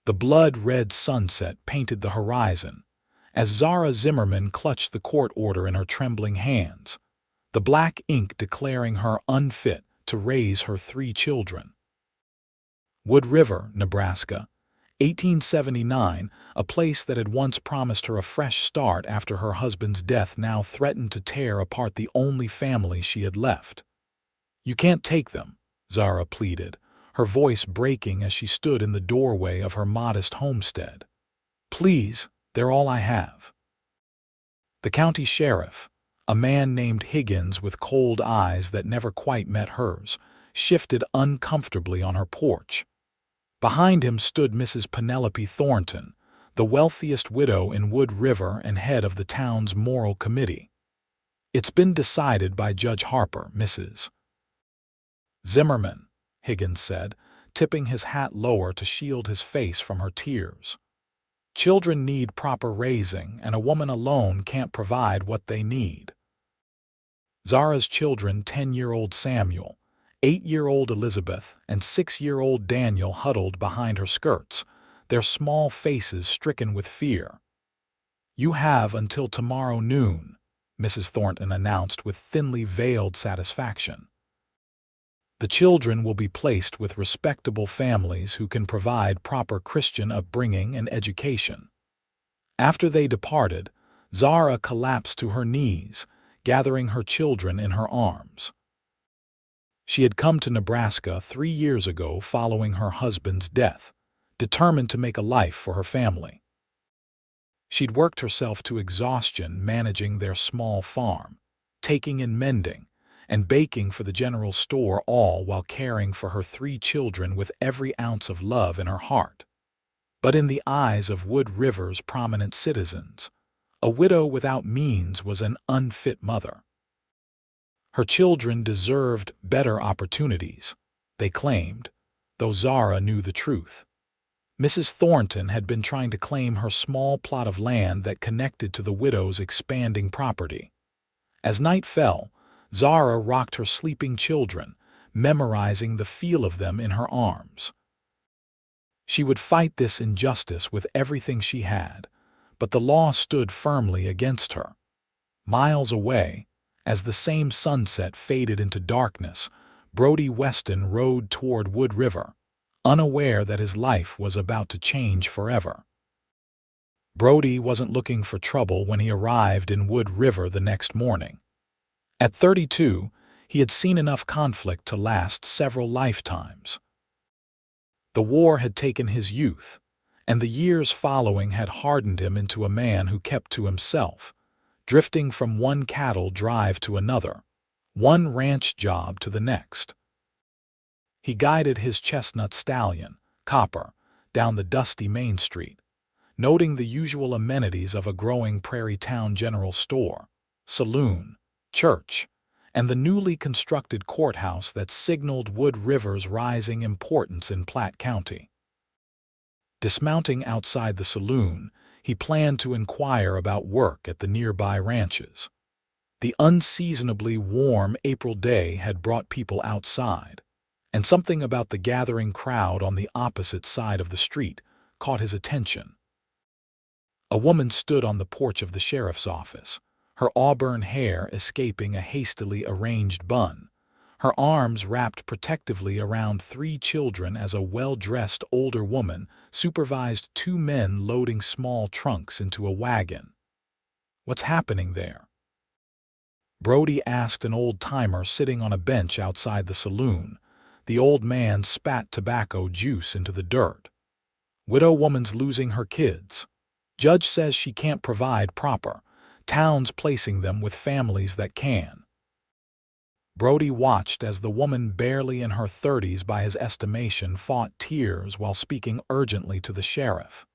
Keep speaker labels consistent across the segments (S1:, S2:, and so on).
S1: The blood-red sunset painted the horizon, as Zara Zimmermann clutched the court order in her trembling hands, the black ink declaring her unfit to raise her 3 children. Wood River, Nebraska, 1879, a place that had once promised her a fresh start after her husband's death now threatened to tear apart the only family she had left. "You can't take them," Zara pleaded, her voice breaking as she stood in the doorway of her modest homestead. "Please, they're all I have." The county sheriff, a man named Higgins with cold eyes that never quite met hers, shifted uncomfortably on her porch. Behind him stood Mrs. Penelope Thornton, the wealthiest widow in Wood River and head of the town's moral committee. "It's been decided by Judge Harper, Mrs. Zimmermann," Higgins said, tipping his hat lower to shield his face from her tears. "Children need proper raising, and a woman alone can't provide what they need." Zara's children, 10-year-old Samuel, 8-year-old Elizabeth, and 6-year-old Daniel huddled behind her skirts, their small faces stricken with fear. "You have until tomorrow noon," Mrs. Thornton announced with thinly veiled satisfaction. "The children will be placed with respectable families who can provide proper Christian upbringing and education." After they departed, Zara collapsed to her knees, gathering her children in her arms. She had come to Nebraska 3 years ago following her husband's death, determined to make a life for her family. She'd worked herself to exhaustion managing their small farm, taking in mending, and baking for the general store, all while caring for her 3 children with every ounce of love in her heart. But in the eyes of Wood River's prominent citizens, a widow without means was an unfit mother. Her children deserved better opportunities, they claimed, though Zara knew the truth. Mrs. Thornton had been trying to claim her small plot of land that connected to the widow's expanding property. As night fell, Zara rocked her sleeping children, memorizing the feel of them in her arms. She would fight this injustice with everything she had, but the law stood firmly against her. Miles away, as the same sunset faded into darkness, Brody Weston rode toward Wood River, unaware that his life was about to change forever. Brody wasn't looking for trouble when he arrived in Wood River the next morning. At 32, he had seen enough conflict to last several lifetimes. The war had taken his youth, and the years following had hardened him into a man who kept to himself, drifting from one cattle drive to another, one ranch job to the next. He guided his chestnut stallion, Copper, down the dusty Main Street, noting the usual amenities of a growing prairie town general store, saloon, church, and the newly constructed courthouse that signaled Wood River's rising importance in Platte County. Dismounting outside the saloon, he planned to inquire about work at the nearby ranches. The unseasonably warm April day had brought people outside, and something about the gathering crowd on the opposite side of the street caught his attention. A woman stood on the porch of the sheriff's office, her auburn hair escaping a hastily arranged bun, her arms wrapped protectively around 3 children as a well-dressed older woman supervised 2 men loading small trunks into a wagon. "What's happening there?" Brody asked an old-timer sitting on a bench outside the saloon. The old man spat tobacco juice into the dirt. "Widow woman's losing her kids. Judge says she can't provide proper. Town's placing them with families that can." Brody watched as the woman, barely in her 30s by his estimation, fought tears while speaking urgently to the sheriff.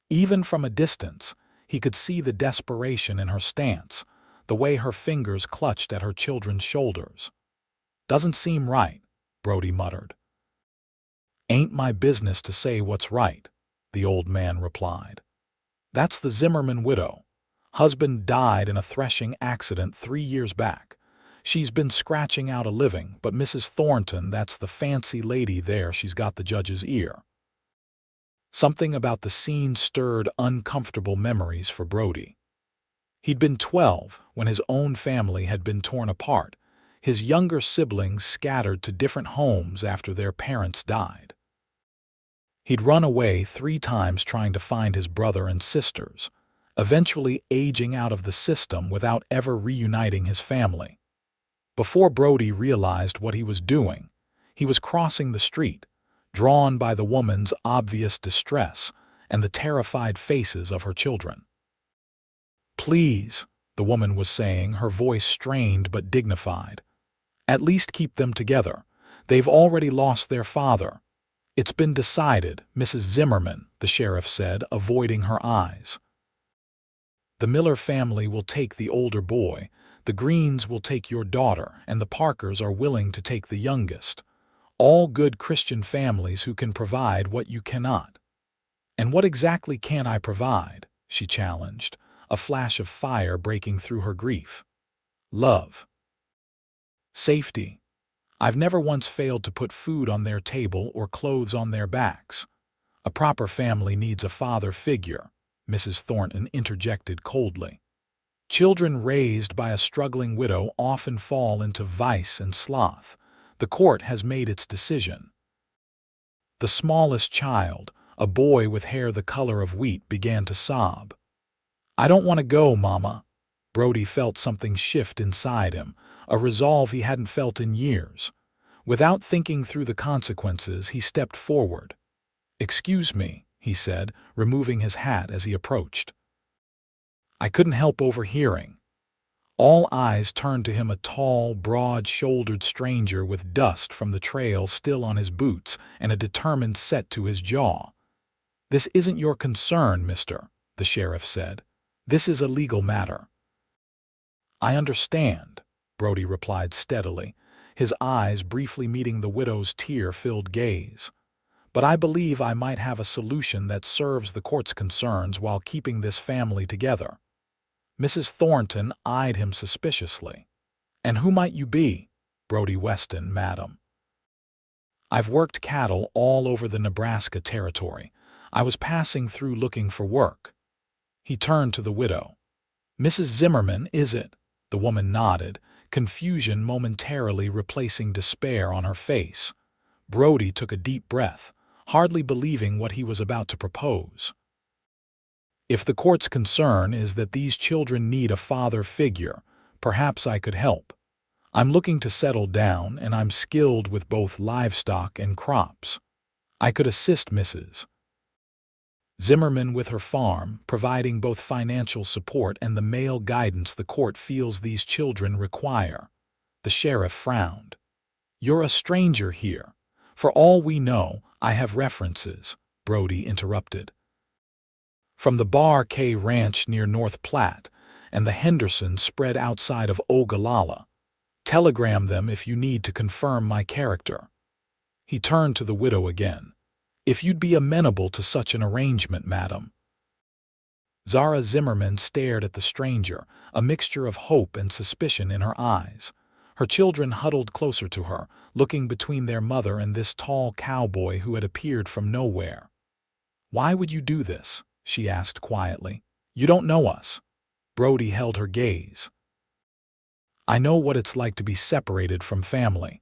S1: Even from a distance, he could see the desperation in her stance, the way her fingers clutched at her children's shoulders. "Doesn't seem right," Brody muttered. "Ain't my business to say what's right," the old man replied. "That's the Zimmermann widow. Husband died in a threshing accident 3 years back. She's been scratching out a living, but Mrs. Thornton, that's the fancy lady there, she's got the judge's ear." Something about the scene stirred uncomfortable memories for Brody. He'd been 12 when his own family had been torn apart, his younger siblings scattered to different homes after their parents died. He'd run away 3 times trying to find his brother and sisters, eventually aging out of the system without ever reuniting his family. Before Brody realized what he was doing, he was crossing the street, drawn by the woman's obvious distress and the terrified faces of her children. "Please," the woman was saying, her voice strained but dignified. "At least keep them together. They've already lost their father." "It's been decided, Mrs. Zimmermann," the sheriff said, avoiding her eyes. "The Miller family will take the older boy, the Greens will take your daughter, and the Parkers are willing to take the youngest. All good Christian families who can provide what you cannot." "And what exactly can't I provide?" she challenged, a flash of fire breaking through her grief. "Love. Safety. I've never once failed to put food on their table or clothes on their backs. A proper family needs a father figure," Mrs. Thornton interjected coldly. "Children raised by a struggling widow often fall into vice and sloth. The court has made its decision." The smallest child, a boy with hair the color of wheat, began to sob. "I don't want to go, Mama." Brody felt something shift inside him, a resolve he hadn't felt in years. Without thinking through the consequences, he stepped forward. "Excuse me," he said, removing his hat as he approached. "I couldn't help overhearing." All eyes turned to him, a tall, broad-shouldered stranger with dust from the trail still on his boots and a determined set to his jaw. "This isn't your concern, mister," the sheriff said. "This is a legal matter." "I understand," Brody replied steadily, his eyes briefly meeting the widow's tear-filled gaze. "But I believe I might have a solution that serves the court's concerns while keeping this family together." Mrs. Thornton eyed him suspiciously. "And who might you be?" "Brody Weston, madam. I've worked cattle all over the Nebraska territory. I was passing through looking for work." He turned to the widow. "Mrs. Zimmermann, is it?" The woman nodded, confusion momentarily replacing despair on her face. Brody took a deep breath, hardly believing what he was about to propose. "If the court's concern is that these children need a father figure, perhaps I could help. I'm looking to settle down, and I'm skilled with both livestock and crops. I could assist Mrs. Zimmermann with her farm, providing both financial support and the male guidance the court feels these children require." The sheriff frowned. "You're a stranger here. For all we know, I have references," Brody interrupted. "From the Bar K Ranch near North Platte and the Henderson spread outside of Ogallala. Telegram them if you need to confirm my character." He turned to the widow again. "If you'd be amenable to such an arrangement, madam." Zara Zimmermann stared at the stranger, a mixture of hope and suspicion in her eyes. Her children huddled closer to her, looking between their mother and this tall cowboy who had appeared from nowhere. "Why would you do this?" she asked quietly. "You don't know us." Brody held her gaze. "I know what it's like to be separated from family.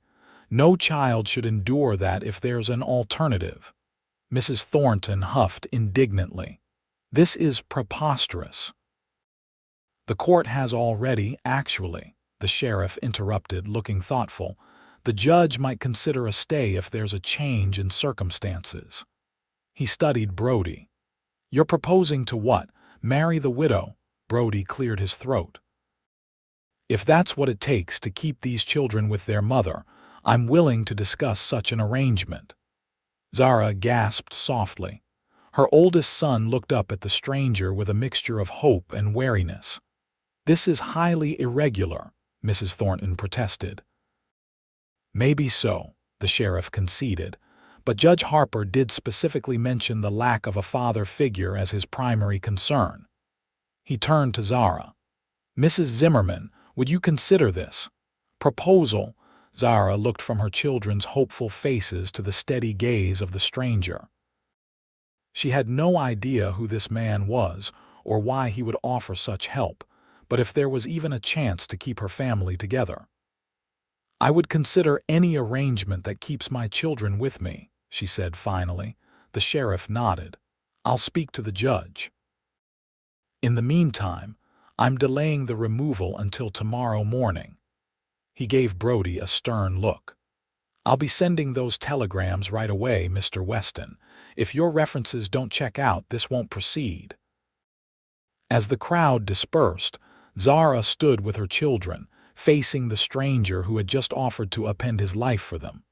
S1: No child should endure that if there's an alternative." Mrs. Thornton huffed indignantly. "This is preposterous." "The court has already, actually," the sheriff interrupted, looking thoughtful. "The judge might consider a stay if there's a change in circumstances." He studied Brody. "You're proposing to what? Marry the widow?" Brody cleared his throat. "If that's what it takes to keep these children with their mother, I'm willing to discuss such an arrangement." Zara gasped softly. Her oldest son looked up at the stranger with a mixture of hope and wariness. "This is highly irregular," Mrs. Thornton protested. "Maybe so," the sheriff conceded, but Judge Harper did specifically mention the lack of a father figure as his primary concern. He turned to Zara. "Mrs. Zimmermann, would you consider this proposal?" Zara looked from her children's hopeful faces to the steady gaze of the stranger. She had no idea who this man was or why he would offer such help, but if there was even a chance to keep her family together. "I would consider any arrangement that keeps my children with me," she said finally. The sheriff nodded. "I'll speak to the judge. In the meantime, I'm delaying the removal until tomorrow morning." He gave Brody a stern look. "I'll be sending those telegrams right away, Mr. Weston. If your references don't check out, this won't proceed." As the crowd dispersed, Zara stood with her children, facing the stranger who had just offered to upend his life for them.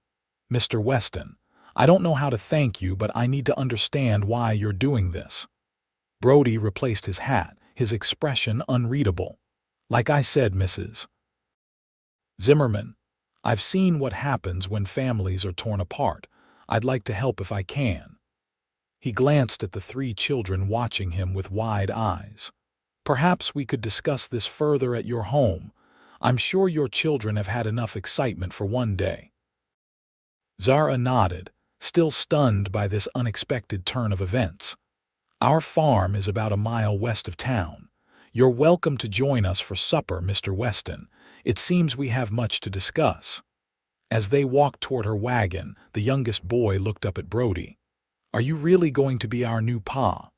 S1: "Mr. Weston, I don't know how to thank you, but I need to understand why you're doing this." Brody replaced his hat, his expression unreadable. "Like I said, Mrs. Zimmerman, I've seen what happens when families are torn apart. I'd like to help if I can." He glanced at the three children watching him with wide eyes. "Perhaps we could discuss this further at your home. I'm sure your children have had enough excitement for one day." Zara nodded, still stunned by this unexpected turn of events. "Our farm is about a mile west of town. You're welcome to join us for supper, Mr. Weston. It seems we have much to discuss." As they walked toward her wagon, the youngest boy looked up at Brody. "Are you really going to be our new pa?"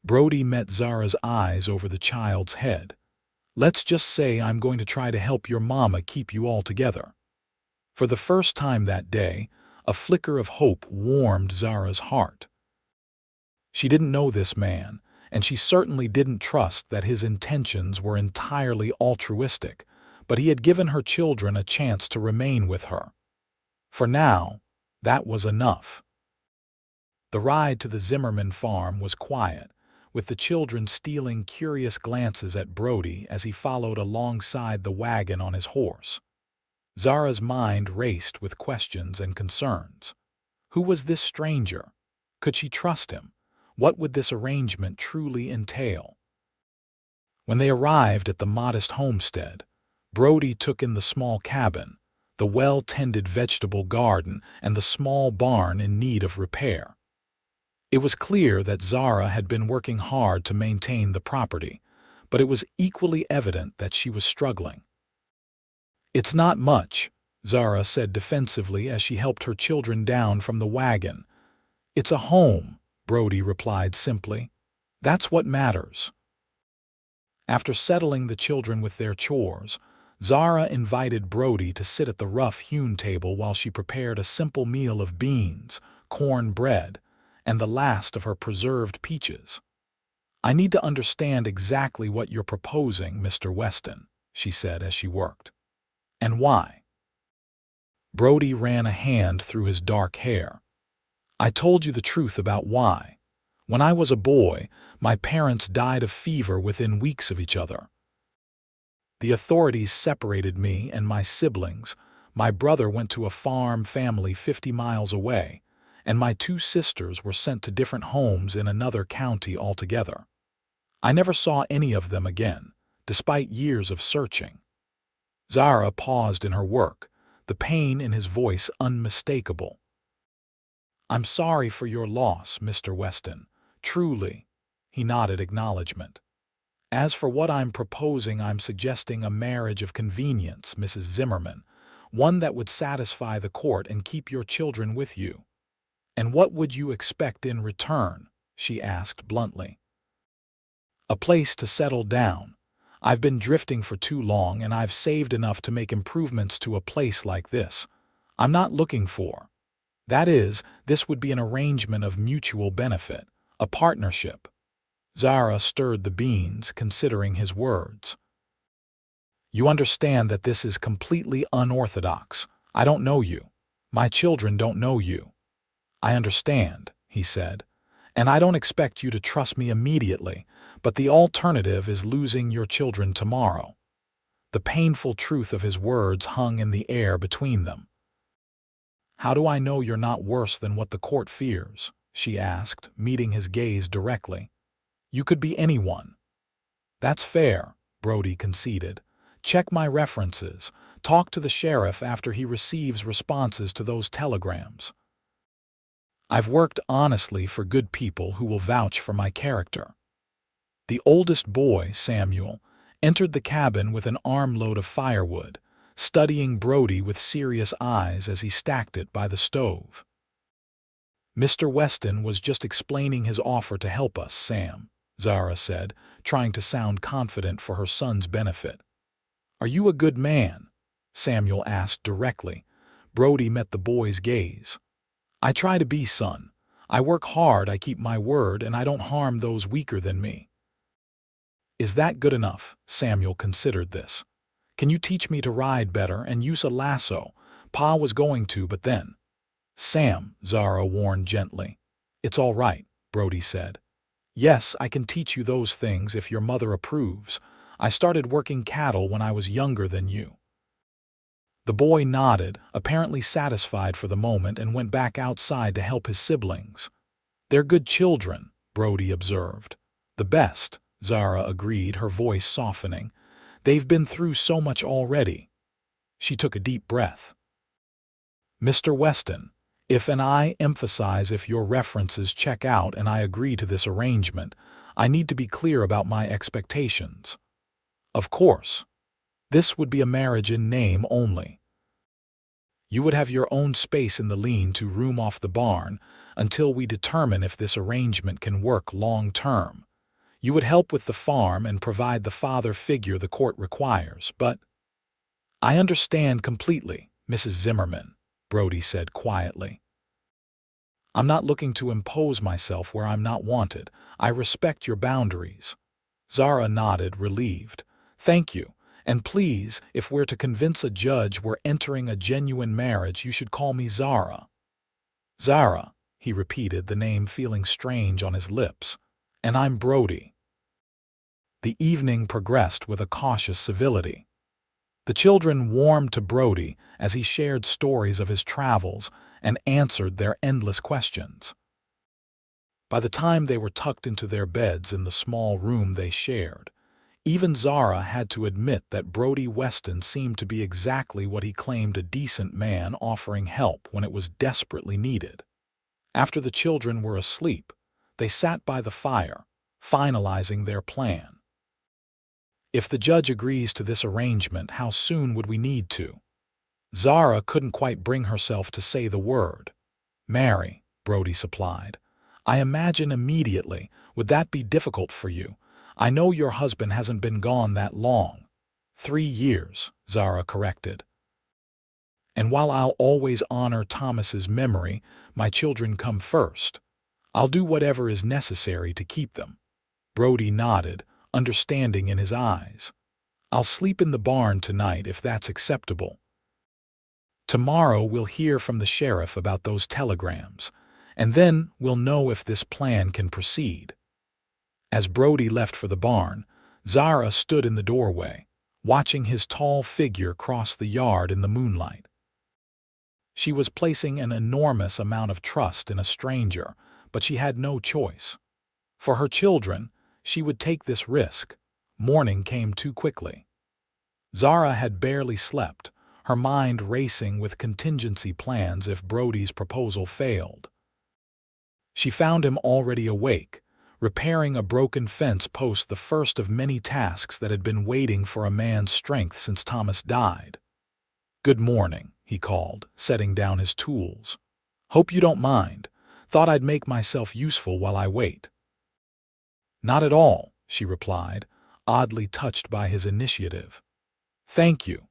S1: Brody met Zara's eyes over the child's head. "Let's just say I'm going to try to help your mama keep you all together." For the first time that day, a flicker of hope warmed Zara's heart. She didn't know this man, and she certainly didn't trust that his intentions were entirely altruistic, but he had given her children a chance to remain with her. For now, that was enough. The ride to the Zimmerman farm was quiet, with the children stealing curious glances at Brody as he followed alongside the wagon on his horse. Zara's mind raced with questions and concerns. Who was this stranger? Could she trust him? What would this arrangement truly entail? When they arrived at the modest homestead, Brody took in the small cabin, the well-tended vegetable garden, and the small barn in need of repair. It was clear that Zara had been working hard to maintain the property, but it was equally evident that she was struggling. "It's not much," Zara said defensively as she helped her children down from the wagon. "It's a home," Brody replied simply. "That's what matters." After settling the children with their chores, Zara invited Brody to sit at the rough-hewn table while she prepared a simple meal of beans, corn bread, and the last of her preserved peaches. "I need to understand exactly what you're proposing, Mr. Weston," she said as she worked. "And why?" Brody ran a hand through his dark hair. "I told you the truth about why. When I was a boy, my parents died of fever within weeks of each other. The authorities separated me and my siblings. My brother went to a farm family 50 miles away, and my two sisters were sent to different homes in another county altogether. I never saw any of them again, despite years of searching." Zara paused in her work, the pain in his voice unmistakable. "I'm sorry for your loss, Mr. Weston. Truly." He nodded acknowledgement. "As for what I'm proposing, I'm suggesting a marriage of convenience, Mrs. Zimmerman, one that would satisfy the court and keep your children with you." "And what would you expect in return?" she asked bluntly. "A place to settle down. I've been drifting for too long, and I've saved enough to make improvements to a place like this. I'm not looking for. That is, this would be an arrangement of mutual benefit, a partnership." Zara stirred the beans, considering his words. "You understand that this is completely unorthodox. I don't know you. My children don't know you." "I understand," he said, "and I don't expect you to trust me immediately, but the alternative is losing your children tomorrow." The painful truth of his words hung in the air between them. "How do I know you're not worse than what the court fears?" she asked, meeting his gaze directly. "You could be anyone." "That's fair," Brody conceded. "Check my references. Talk to the sheriff after he receives responses to those telegrams." I've worked honestly for good people who will vouch for my character." The oldest boy, Samuel, entered the cabin with an armload of firewood, studying Brody with serious eyes as he stacked it by the stove. "Mr. Weston was just explaining his offer to help us, Sam," Zara said, trying to sound confident for her son's benefit. "Are you a good man?" Samuel asked directly. Brody met the boy's gaze. "I try to be, son. I work hard, I keep my word, and I don't harm those weaker than me." "Is that good enough?" Samuel considered this. "Can you teach me to ride better and use a lasso? Pa was going to, but then—" "Sam," Zara warned gently. "It's all right," Brody said. "Yes, I can teach you those things if your mother approves. I started working cattle when I was younger than you." The boy nodded, apparently satisfied for the moment, and went back outside to help his siblings. "They're good children," Brody observed. "The best," Zara agreed, her voice softening. "They've been through so much already." She took a deep breath. "Mr. Weston, if and I emphasize if your references check out and I agree to this arrangement, I need to be clear about my expectations." "Of course. This would be a marriage in name only. You would have your own space in the lean-to room off the barn until we determine if this arrangement can work long-term. You would help with the farm and provide the father figure the court requires, but—" "I understand completely, Mrs. Zimmermann," Brody said quietly. "I'm not looking to impose myself where I'm not wanted. I respect your boundaries." Zara nodded, relieved. "Thank you. And please, if we're to convince a judge we're entering a genuine marriage, you should call me Zara." "Zara," he repeated, the name feeling strange on his lips. "And I'm Brody." The evening progressed with a cautious civility. The children warmed to Brody as he shared stories of his travels and answered their endless questions. By the time they were tucked into their beds in the small room they shared, even Zara had to admit that Brody Weston seemed to be exactly what he claimed, a decent man offering help when it was desperately needed. After the children were asleep, they sat by the fire, finalizing their plan. "If the judge agrees to this arrangement, how soon would we need to?" Zara couldn't quite bring herself to say the word. "Marry," Brody supplied. "I imagine immediately. Would that be difficult for you? I know your husband hasn't been gone that long." 3 years, Zara corrected. "And while I'll always honor Thomas's memory, my children come first. I'll do whatever is necessary to keep them." Brody nodded, understanding in his eyes. "I'll sleep in the barn tonight if that's acceptable. Tomorrow we'll hear from the sheriff about those telegrams, and then we'll know if this plan can proceed." As Brody left for the barn, Zara stood in the doorway, watching his tall figure cross the yard in the moonlight. She was placing an enormous amount of trust in a stranger, but she had no choice. For her children, she would take this risk. Morning came too quickly. Zara had barely slept, her mind racing with contingency plans if Brody's proposal failed. She found him already awake, repairing a broken fence post, the first of many tasks that had been waiting for a man's strength since Thomas died. "Good morning," he called, setting down his tools. "Hope you don't mind. Thought I'd make myself useful while I wait." "Not at all," she replied, oddly touched by his initiative. "Thank you."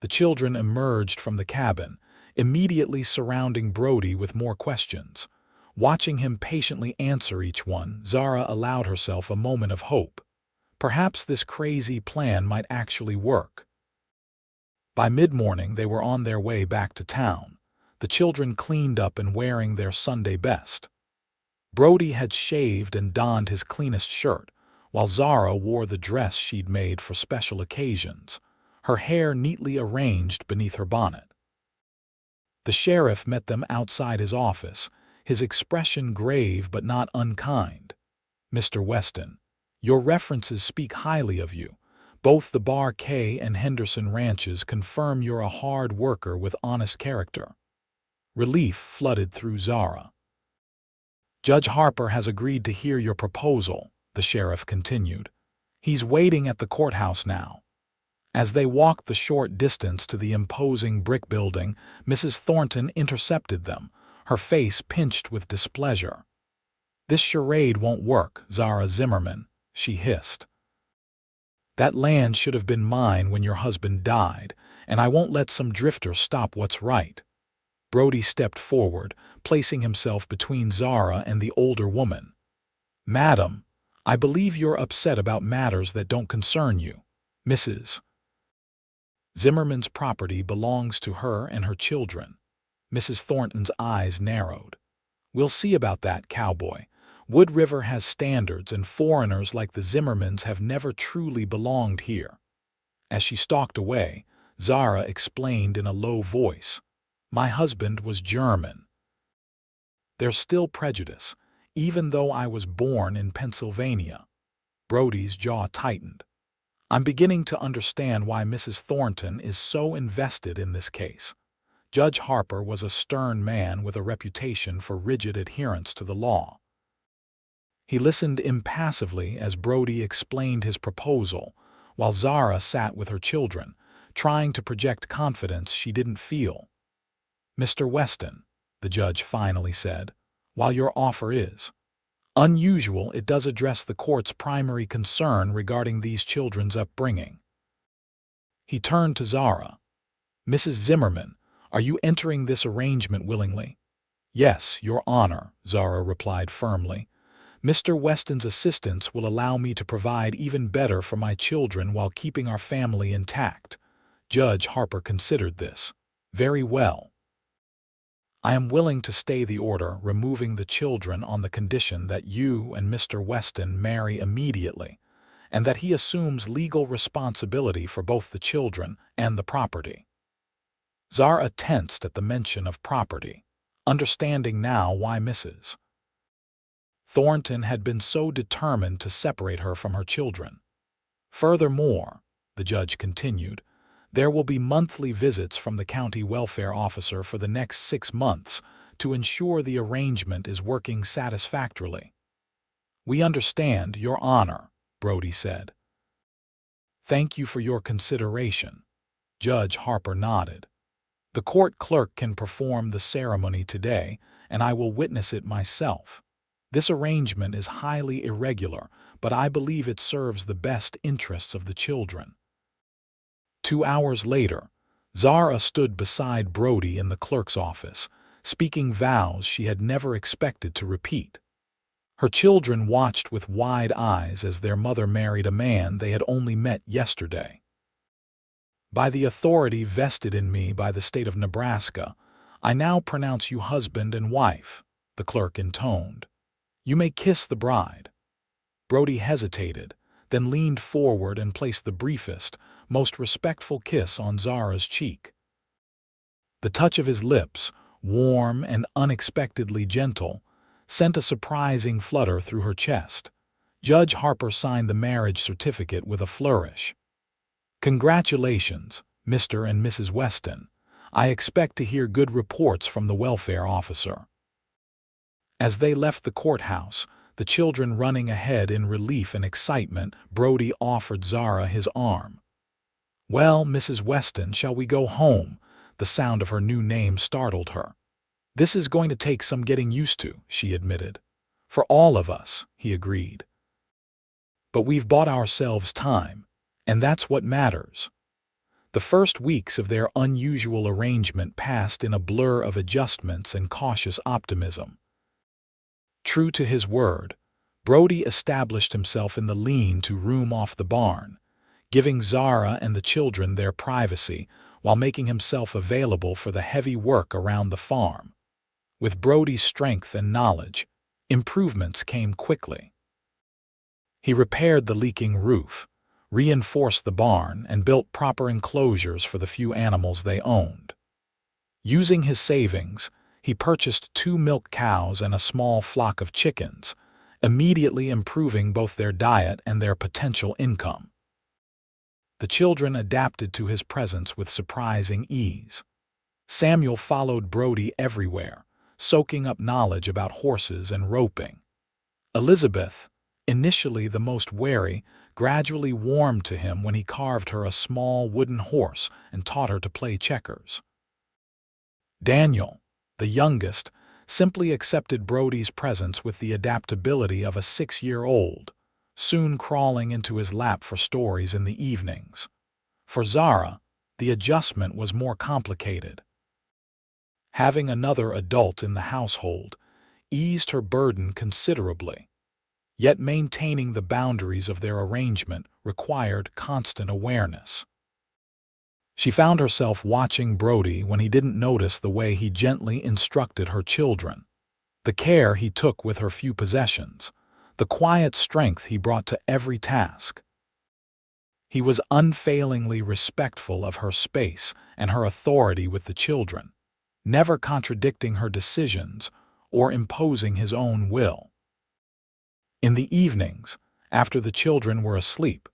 S1: The children emerged from the cabin, immediately surrounding Brody with more questions. Watching him patiently answer each one, Zara allowed herself a moment of hope. Perhaps this crazy plan might actually work. By mid-morning they were on their way back to town, the children cleaned up and wearing their Sunday best. Brody had shaved and donned his cleanest shirt, while Zara wore the dress she'd made for special occasions, her hair neatly arranged beneath her bonnet. The sheriff met them outside his office, his expression grave but not unkind. "Mr. Weston, your references speak highly of you. Both the Bar K and Henderson ranches confirm you're a hard worker with honest character." Relief flooded through Zara. Judge Harper has agreed to hear your proposal, the sheriff continued. He's waiting at the courthouse now. As they walked the short distance to the imposing brick building, Mrs. Thornton intercepted them, her face pinched with displeasure. "This charade won't work, Zara Zimmermann," she hissed. "That land should have been mine when your husband died, and I won't let some drifter stop what's right." Brody stepped forward, placing himself between Zara and the older woman. "Madam, I believe you're upset about matters that don't concern you. Mrs. Zimmerman's property belongs to her and her children." Mrs. Thornton's eyes narrowed. "We'll see about that, Cowboy. Wood River has standards, and foreigners like the Zimmermans have never truly belonged here." As she stalked away, Zara explained in a low voice, "My husband was German. There's still prejudice, even though I was born in Pennsylvania." Brody's jaw tightened. "I'm beginning to understand why Mrs. Thornton is so invested in this case." Judge Harper was a stern man with a reputation for rigid adherence to the law. He listened impassively as Brody explained his proposal, while Zara sat with her children, trying to project confidence she didn't feel. "Mr. Weston," the judge finally said, "while your offer is unusual, it does address the court's primary concern regarding these children's upbringing." He turned to Zara. "Mrs. Zimmermann, are you entering this arrangement willingly?" "Yes, Your Honor," Zara replied firmly. "Mr. Weston's assistance will allow me to provide even better for my children while keeping our family intact." Judge Harper considered this. "Very well. I am willing to stay the order removing the children on the condition that you and Mr. Weston marry immediately, and that he assumes legal responsibility for both the children and the property." Zara tensed at the mention of property, understanding now why Mrs. Thornton had been so determined to separate her from her children. "Furthermore," the judge continued, "there will be monthly visits from the county welfare officer for the next 6 months to ensure the arrangement is working satisfactorily." "We understand, Your Honor," Brody said. "Thank you for your consideration." Judge Harper nodded. "The court clerk can perform the ceremony today, and I will witness it myself. This arrangement is highly irregular, but I believe it serves the best interests of the children." 2 hours later, Zara stood beside Brody in the clerk's office, speaking vows she had never expected to repeat. Her children watched with wide eyes as their mother married a man they had only met yesterday. "By the authority vested in me by the state of Nebraska, I now pronounce you husband and wife," the clerk intoned. "You may kiss the bride." Brody hesitated, then leaned forward and placed the briefest, most respectful kiss on Zara's cheek. The touch of his lips, warm and unexpectedly gentle, sent a surprising flutter through her chest. Judge Harper signed the marriage certificate with a flourish. "Congratulations, Mr. and Mrs. Weston. I expect to hear good reports from the welfare officer." As they left the courthouse, the children running ahead in relief and excitement, Brody offered Zara his arm. "Well, Mrs. Weston, shall we go home?" The sound of her new name startled her. "This is going to take some getting used to," she admitted. "For all of us," he agreed. "But we've bought ourselves time, and that's what matters." The first weeks of their unusual arrangement passed in a blur of adjustments and cautious optimism. True to his word, Brody established himself in the lean-to room off the barn, giving Zara and the children their privacy while making himself available for the heavy work around the farm. With Brody's strength and knowledge, improvements came quickly. He repaired the leaking roof, reinforced the barn, and built proper enclosures for the few animals they owned. Using his savings, he purchased 2 milk cows and a small flock of chickens, immediately improving both their diet and their potential income. The children adapted to his presence with surprising ease. Samuel followed Brody everywhere, soaking up knowledge about horses and roping. Elizabeth, initially the most wary, gradually warmed to him when he carved her a small wooden horse and taught her to play checkers. Daniel, the youngest, simply accepted Brody's presence with the adaptability of a 6-year-old, soon crawling into his lap for stories in the evenings. For Zara, the adjustment was more complicated. Having another adult in the household eased her burden considerably, yet maintaining the boundaries of their arrangement required constant awareness. She found herself watching Brody when he didn't notice the way he gently instructed her children, the care he took with her few possessions, the quiet strength he brought to every task. He was unfailingly respectful of her space and her authority with the children, never contradicting her decisions or imposing his own will. In the evenings, after the children were asleep,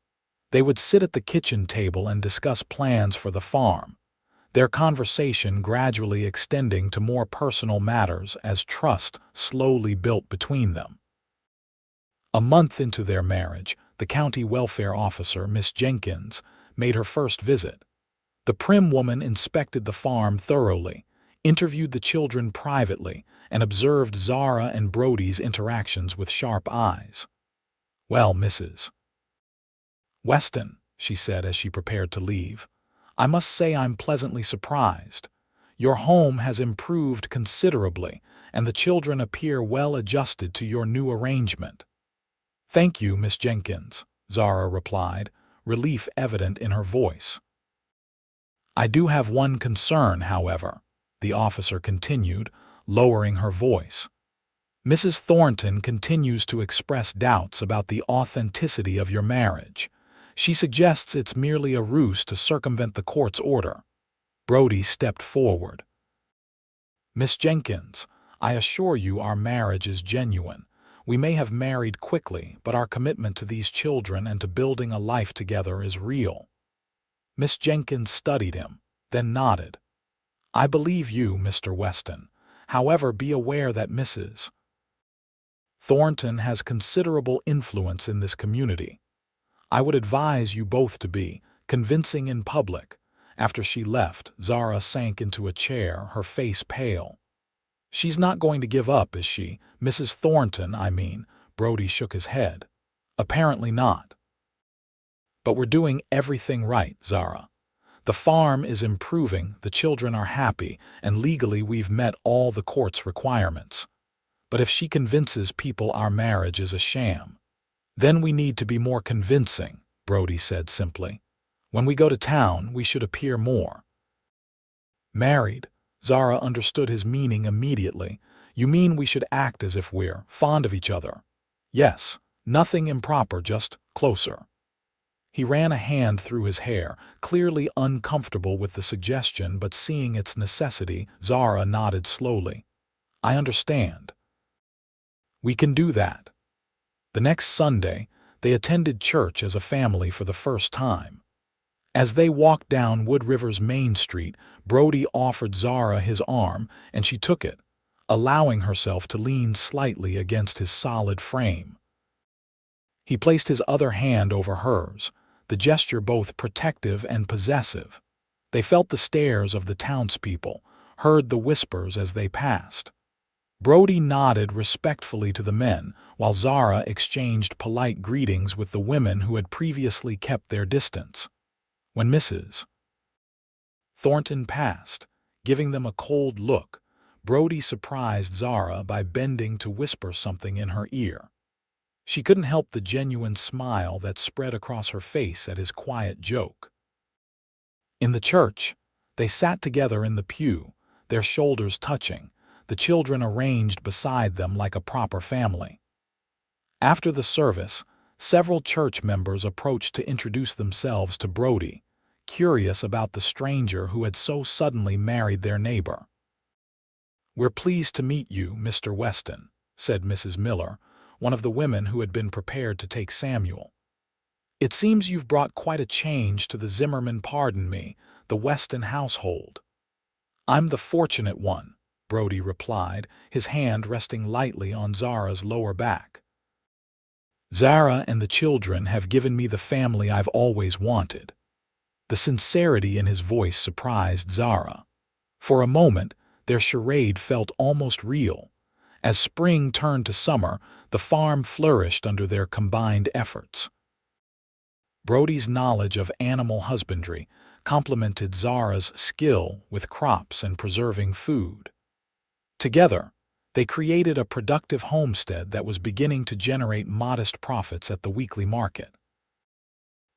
S1: they would sit at the kitchen table and discuss plans for the farm, their conversation gradually extending to more personal matters as trust slowly built between them. A month into their marriage, the county welfare officer, Miss Jenkins, made her first visit. The prim woman inspected the farm thoroughly, interviewed the children privately, and observed Zara and Brody's interactions with sharp eyes. "Well, Mrs. Weston," she said as she prepared to leave, "I must say I'm pleasantly surprised. Your home has improved considerably, and the children appear well adjusted to your new arrangement." "Thank you, Miss Jenkins," Zara replied, relief evident in her voice. "I do have one concern, however," the officer continued, lowering her voice. "Mrs. Thornton continues to express doubts about the authenticity of your marriage. She suggests it's merely a ruse to circumvent the court's order." Brody stepped forward. "Miss Jenkins, I assure you our marriage is genuine. We may have married quickly, but our commitment to these children and to building a life together is real." Miss Jenkins studied him, then nodded. "I believe you, Mr. Weston. However, be aware that Mrs. Thornton has considerable influence in this community. I would advise you both to be convincing in public." After she left, Zara sank into a chair, her face pale. "She's not going to give up, is she? Mrs. Thornton, I mean." Brody shook his head. "Apparently not. But we're doing everything right, Zara. The farm is improving, the children are happy, and legally we've met all the court's requirements. But if she convinces people our marriage is a sham, then we need to be more convincing," Brody said simply. "When we go to town, we should appear more married." Zara understood his meaning immediately. "You mean we should act as if we're fond of each other?" "Yes, nothing improper, just closer." He ran a hand through his hair, clearly uncomfortable with the suggestion, but seeing its necessity, Zara nodded slowly. "I understand. We can do that." The next Sunday, they attended church as a family for the first time. As they walked down Wood River's Main Street, Brody offered Zara his arm, and she took it, allowing herself to lean slightly against his solid frame. He placed his other hand over hers, the gesture both protective and possessive. They felt the stares of the townspeople, heard the whispers as they passed. Brody nodded respectfully to the men, while Zara exchanged polite greetings with the women who had previously kept their distance. When Mrs. Thornton passed, giving them a cold look, Brody surprised Zara by bending to whisper something in her ear. She couldn't help the genuine smile that spread across her face at his quiet joke. In the church, they sat together in the pew, their shoulders touching, the children arranged beside them like a proper family. After the service, several church members approached to introduce themselves to Brody, curious about the stranger who had so suddenly married their neighbor. "We're pleased to meet you, Mr. Weston," said Mrs. Miller, one of the women who had been prepared to take Samuel. "It seems you've brought quite a change to the the Weston household." "I'm the fortunate one," Brody replied, his hand resting lightly on Zara's lower back. Zara and the children have given me the family I've always wanted. The sincerity in his voice surprised Zara. For a moment, their charade felt almost real. As spring turned to summer, the farm flourished under their combined efforts. Brody's knowledge of animal husbandry complemented Zara's skill with crops and preserving food. Together, they created a productive homestead that was beginning to generate modest profits at the weekly market.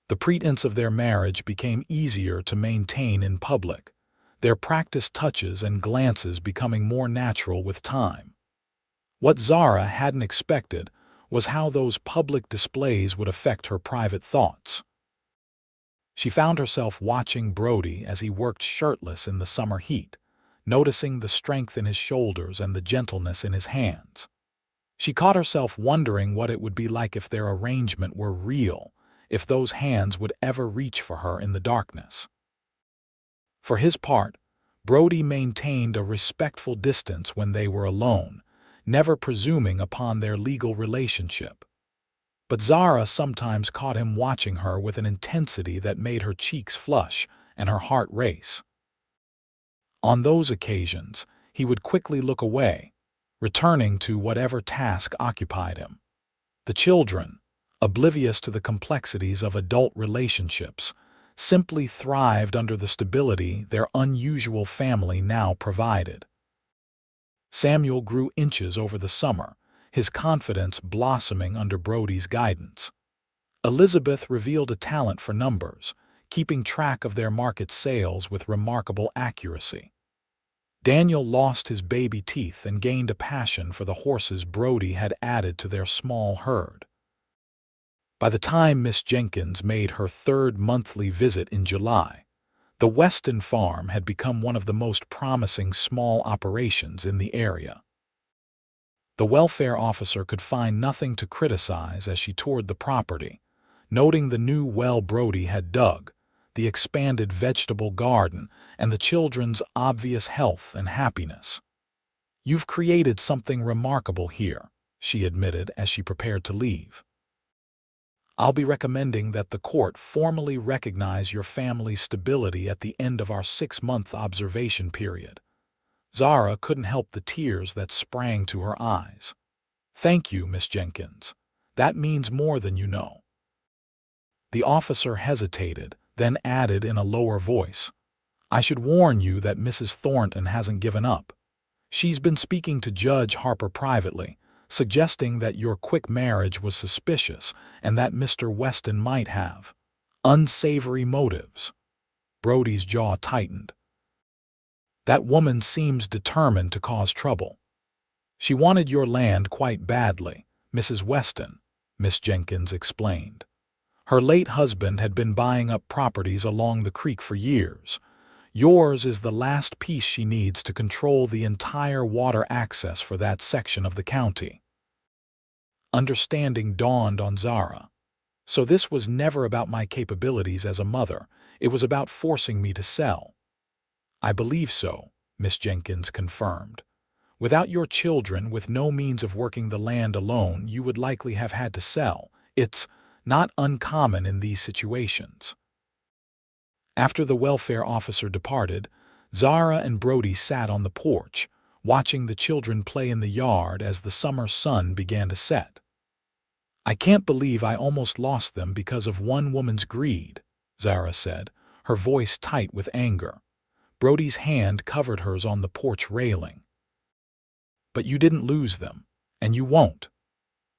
S1: The pretense of their marriage became easier to maintain in public, their practiced touches and glances becoming more natural with time. What Zara hadn't expected was how those public displays would affect her private thoughts. She found herself watching Brody as he worked shirtless in the summer heat, noticing the strength in his shoulders and the gentleness in his hands. She caught herself wondering what it would be like if their arrangement were real, if those hands would ever reach for her in the darkness. For his part, Brody maintained a respectful distance when they were alone, never presuming upon their legal relationship. But Zara sometimes caught him watching her with an intensity that made her cheeks flush and her heart race. On those occasions, he would quickly look away, returning to whatever task occupied him. The children, oblivious to the complexities of adult relationships, simply thrived under the stability their unusual family now provided. Samuel grew inches over the summer, his confidence blossoming under Brody's guidance. Elizabeth revealed a talent for numbers, keeping track of their market sales with remarkable accuracy. Daniel lost his baby teeth and gained a passion for the horses Brody had added to their small herd. By the time Miss Jenkins made her third monthly visit in July, the Weston farm had become one of the most promising small operations in the area. The welfare officer could find nothing to criticize as she toured the property, noting the new well Brody had dug, the expanded vegetable garden, and the children's obvious health and happiness. "You've created something remarkable here," she admitted as she prepared to leave. "I'll be recommending that the court formally recognize your family's stability at the end of our 6-month observation period." Zara couldn't help the tears that sprang to her eyes. "Thank you, Miss Jenkins. That means more than you know." The officer hesitated, then added in a lower voice, "I should warn you that Mrs. Thornton hasn't given up. She's been speaking to Judge Harper privately, suggesting that your quick marriage was suspicious and that Mr. Weston might have unsavory motives." Brody's jaw tightened. "That woman seems determined to cause trouble. She wanted your land quite badly, Mrs. Weston," Miss Jenkins explained. "Her late husband had been buying up properties along the creek for years. Yours is the last piece she needs to control the entire water access for that section of the county." Understanding dawned on Zara. So this was never about my capabilities as a mother, it was about forcing me to sell. "I believe so," Miss Jenkins confirmed. "Without your children, with no means of working the land alone, you would likely have had to sell. It's not uncommon in these situations." After the welfare officer departed, Zara and Brody sat on the porch, watching the children play in the yard as the summer sun began to set. "I can't believe I almost lost them because of one woman's greed," Zara said, her voice tight with anger. Brody's hand covered hers on the porch railing. "But you didn't lose them, and you won't."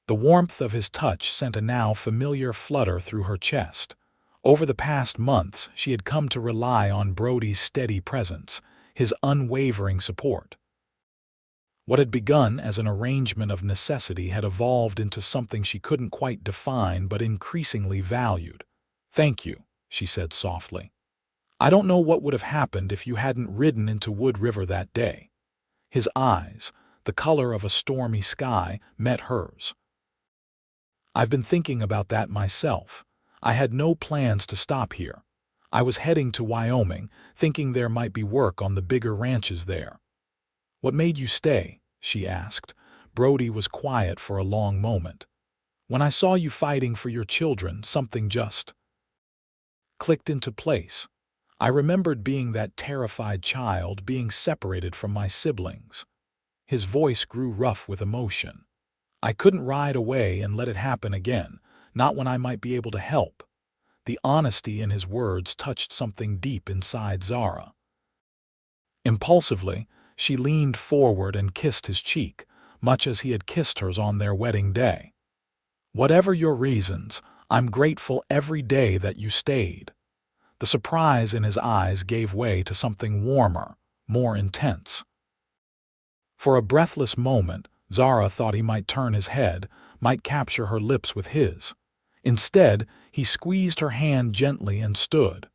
S1: The warmth of his touch sent a now familiar flutter through her chest. Over the past months, she had come to rely on Brody's steady presence, his unwavering support. What had begun as an arrangement of necessity had evolved into something she couldn't quite define but increasingly valued. "Thank you," she said softly. "I don't know what would have happened if you hadn't ridden into Wood River that day." His eyes, the color of a stormy sky, met hers. "I've been thinking about that myself. I had no plans to stop here. I was heading to Wyoming, thinking there might be work on the bigger ranches there." "What made you stay?" she asked. Brody was quiet for a long moment. "When I saw you fighting for your children, something just clicked into place. I remembered being that terrified child, being separated from my siblings." His voice grew rough with emotion. "I couldn't ride away and let it happen again, not when I might be able to help." The honesty in his words touched something deep inside Zara. Impulsively, she leaned forward and kissed his cheek, much as he had kissed hers on their wedding day. "Whatever your reasons, I'm grateful every day that you stayed." The surprise in his eyes gave way to something warmer, more intense. For a breathless moment, Zara thought he might turn his head, might capture her lips with his. Instead, he squeezed her hand gently and stood.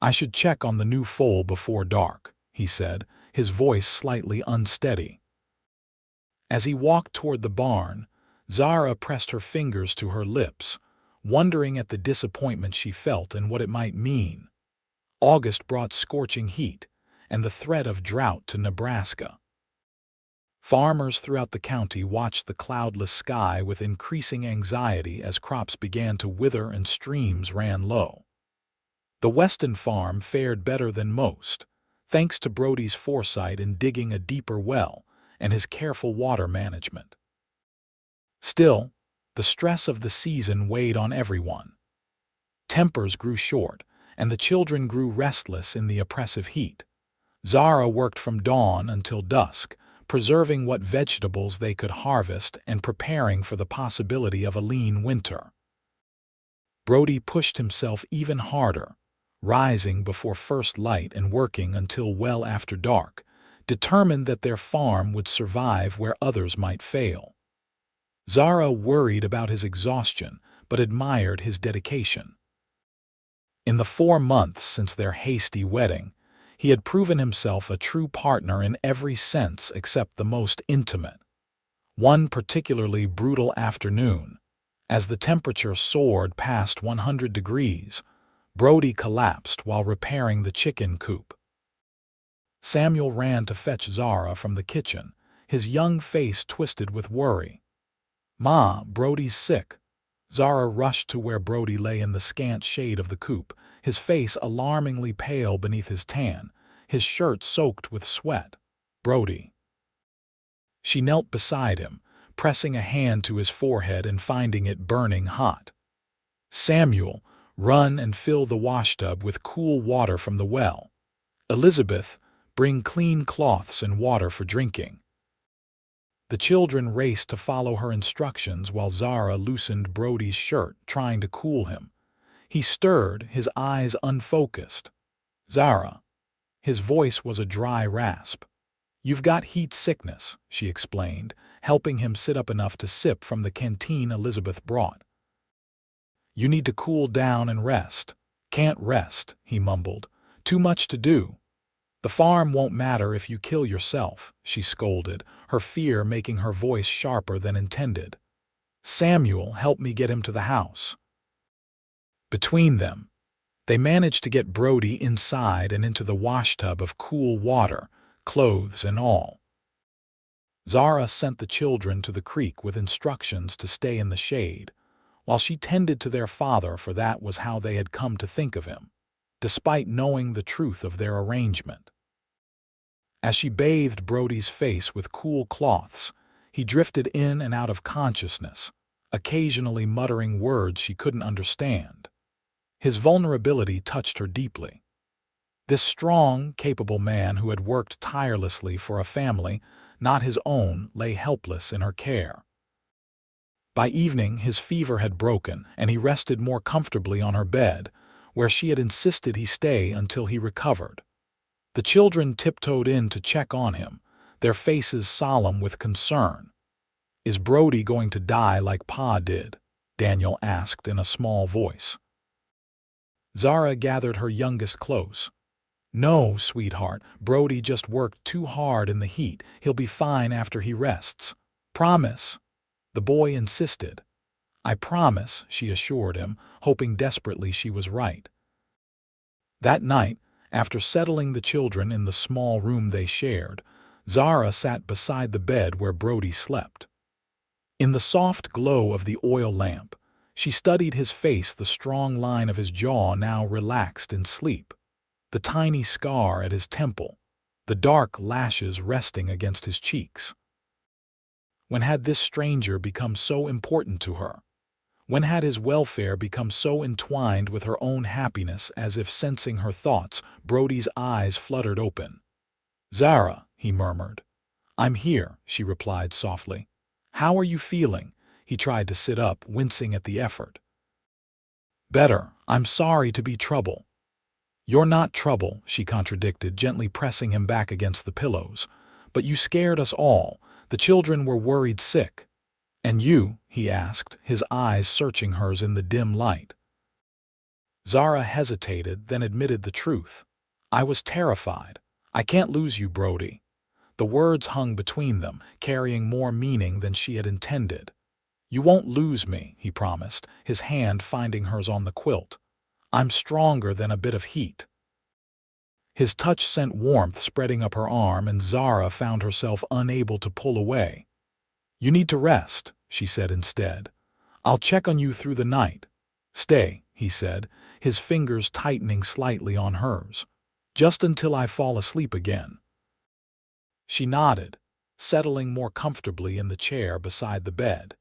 S1: "I should check on the new foal before dark," he said, his voice slightly unsteady. As he walked toward the barn, Zara pressed her fingers to her lips, wondering at the disappointment she felt and what it might mean. August brought scorching heat and the threat of drought to Nebraska. Farmers throughout the county watched the cloudless sky with increasing anxiety as crops began to wither and streams ran low. The Weston farm fared better than most, thanks to Brody's foresight in digging a deeper well and his careful water management. Still, the stress of the season weighed on everyone. Tempers grew short, and the children grew restless in the oppressive heat. Zara worked from dawn until dusk, preserving what vegetables they could harvest and preparing for the possibility of a lean winter. Brody pushed himself even harder, rising before first light and working until well after dark, determined that their farm would survive where others might fail. Zara worried about his exhaustion, but admired his dedication. In the 4 months since their hasty wedding, he had proven himself a true partner in every sense except the most intimate. One particularly brutal afternoon, as the temperature soared past 100 degrees, Brody collapsed while repairing the chicken coop. Samuel ran to fetch Zara from the kitchen, his young face twisted with worry. "Ma, Brody's sick." Zara rushed to where Brody lay in the scant shade of the coop, his face alarmingly pale beneath his tan, his shirt soaked with sweat. "Brody." She knelt beside him, pressing a hand to his forehead and finding it burning hot. "Samuel, run and fill the washtub with cool water from the well. Elizabeth, bring clean cloths and water for drinking." The children raced to follow her instructions while Zara loosened Brody's shirt, trying to cool him. He stirred, his eyes unfocused. "Zara." His voice was a dry rasp. "You've got heat sickness," she explained, helping him sit up enough to sip from the canteen Elizabeth brought. "You need to cool down and rest." "Can't rest," he mumbled. "Too much to do." "The farm won't matter if you kill yourself," she scolded, her fear making her voice sharper than intended. "Samuel, help me get him to the house." Between them, they managed to get Brody inside and into the washtub of cool water, clothes and all. Zara sent the children to the creek with instructions to stay in the shade, while she tended to their father, for that was how they had come to think of him, despite knowing the truth of their arrangement. As she bathed Brody's face with cool cloths, he drifted in and out of consciousness, occasionally muttering words she couldn't understand. His vulnerability touched her deeply. This strong, capable man who had worked tirelessly for a family not his own lay helpless in her care. By evening, his fever had broken, and he rested more comfortably on her bed, where she had insisted he stay until he recovered. The children tiptoed in to check on him, their faces solemn with concern. "Is Brody going to die like Pa did?" Daniel asked in a small voice. Zara gathered her youngest close. "No, sweetheart, Brody just worked too hard in the heat. He'll be fine after he rests. Promise." The boy insisted. "I promise," she assured him, hoping desperately she was right. That night, after settling the children in the small room they shared, Zara sat beside the bed where Brody slept. In the soft glow of the oil lamp, she studied his face, the strong line of his jaw now relaxed in sleep, the tiny scar at his temple, the dark lashes resting against his cheeks. When had this stranger become so important to her? When had his welfare become so entwined with her own happiness? As if sensing her thoughts, Brody's eyes fluttered open. "Zara," he murmured. "I'm here," she replied softly. "How are you feeling?" He tried to sit up, wincing at the effort. "Better. I'm sorry to be trouble." "You're not trouble," she contradicted, gently pressing him back against the pillows. "But you scared us all. The children were worried sick." "And you?" he asked, his eyes searching hers in the dim light. Zara hesitated, then admitted the truth. "I was terrified. I can't lose you, Brody." The words hung between them, carrying more meaning than she had intended. "You won't lose me," he promised, his hand finding hers on the quilt. "I'm stronger than a bit of heat." His touch sent warmth spreading up her arm, and Zara found herself unable to pull away. "You need to rest," she said instead. "I'll check on you through the night." "Stay," he said, his fingers tightening slightly on hers. "Just until I fall asleep again." She nodded, settling more comfortably in the chair beside the bed,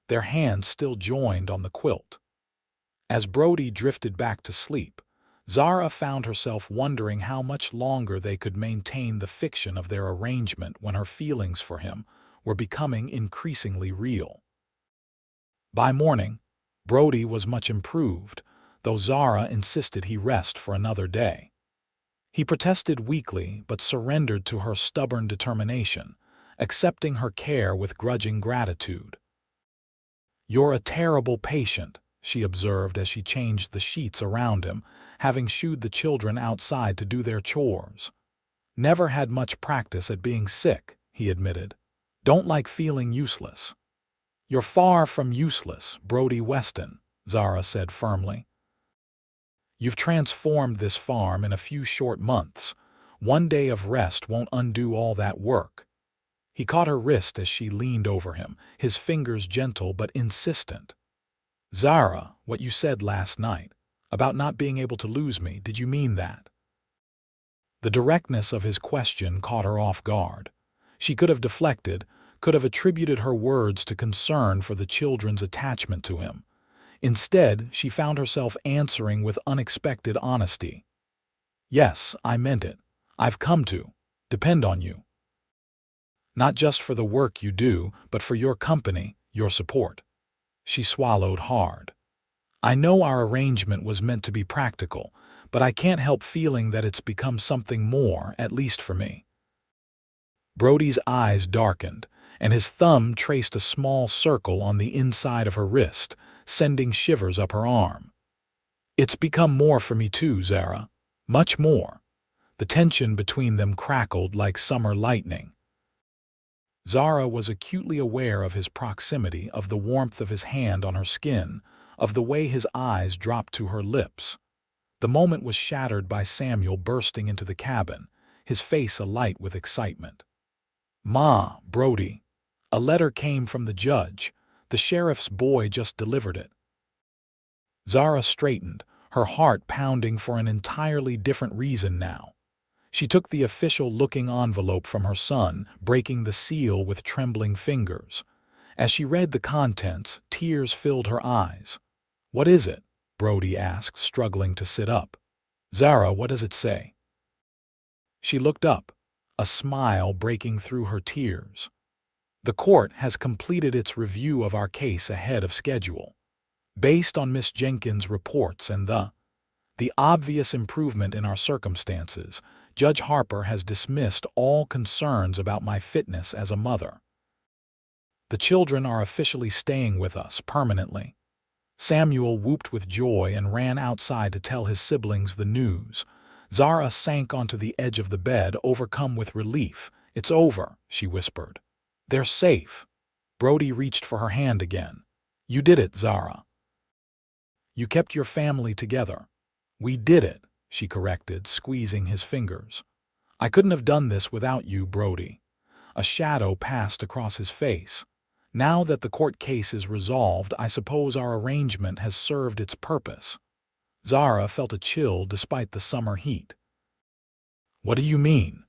S1: their hands still joined on the quilt. As Brody drifted back to sleep, Zara found herself wondering how much longer they could maintain the fiction of their arrangement when her feelings for him were becoming increasingly real. By morning, Brody was much improved, though Zara insisted he rest for another day. He protested weakly but surrendered to her stubborn determination, accepting her care with grudging gratitude. "You're a terrible patient," she observed as she changed the sheets around him, having shooed the children outside to do their chores. "Never had much practice at being sick," he admitted. "Don't like feeling useless." "You're far from useless, Brody Weston," Zara said firmly. "You've transformed this farm in a few short months. One day of rest won't undo all that work." He caught her wrist as she leaned over him, his fingers gentle but insistent. "Zara, what you said last night, about not being able to lose me, did you mean that?" The directness of his question caught her off guard. She could have deflected, could have attributed her words to concern for the children's attachment to him. Instead, she found herself answering with unexpected honesty. "Yes, I meant it. I've come to depend on you. Not just for the work you do, but for your company, your support." She swallowed hard. "I know our arrangement was meant to be practical, but I can't help feeling that it's become something more, at least for me." Brody's eyes darkened, and his thumb traced a small circle on the inside of her wrist, sending shivers up her arm. "It's become more for me too, Zara. Much more." The tension between them crackled like summer lightning. Zara was acutely aware of his proximity, of the warmth of his hand on her skin, of the way his eyes dropped to her lips. The moment was shattered by Samuel bursting into the cabin, his face alight with excitement. "Ma, Brody, a letter came from the judge. The sheriff's boy just delivered it." Zara straightened, her heart pounding for an entirely different reason now. She took the official-looking envelope from her son, breaking the seal with trembling fingers. As she read the contents, tears filled her eyes. "What is it?" Brody asked, struggling to sit up. "Zara, what does it say?" She looked up, a smile breaking through her tears. "The court has completed its review of our case ahead of schedule. Based on Miss Jenkins' reports and the obvious improvement in our circumstances, Judge Harper has dismissed all concerns about my fitness as a mother. The children are officially staying with us permanently." Samuel whooped with joy and ran outside to tell his siblings the news. Zara sank onto the edge of the bed, overcome with relief. "It's over," she whispered. "They're safe." Brody reached for her hand again. "You did it, Zara. You kept your family together." "We did it," she corrected, squeezing his fingers. "I couldn't have done this without you, Brody. A shadow passed across his face. Now that the court case is resolved, I suppose our arrangement has served its purpose. Zara felt a chill despite the summer heat. What do you mean?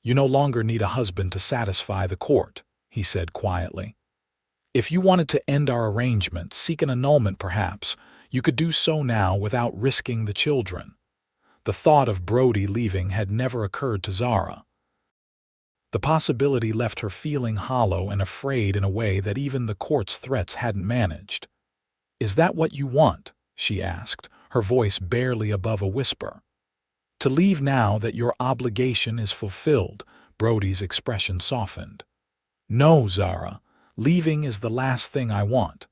S1: You no longer need a husband to satisfy the court, he said quietly. If you wanted to end our arrangement, seek an annulment perhaps, you could do so now without risking the children. The thought of Brody leaving had never occurred to Zara. The possibility left her feeling hollow and afraid in a way that even the court's threats hadn't managed. Is that what you want? She asked, her voice barely above a whisper. To leave now that your obligation is fulfilled, Brody's expression softened. No, Zara, leaving is the last thing I want.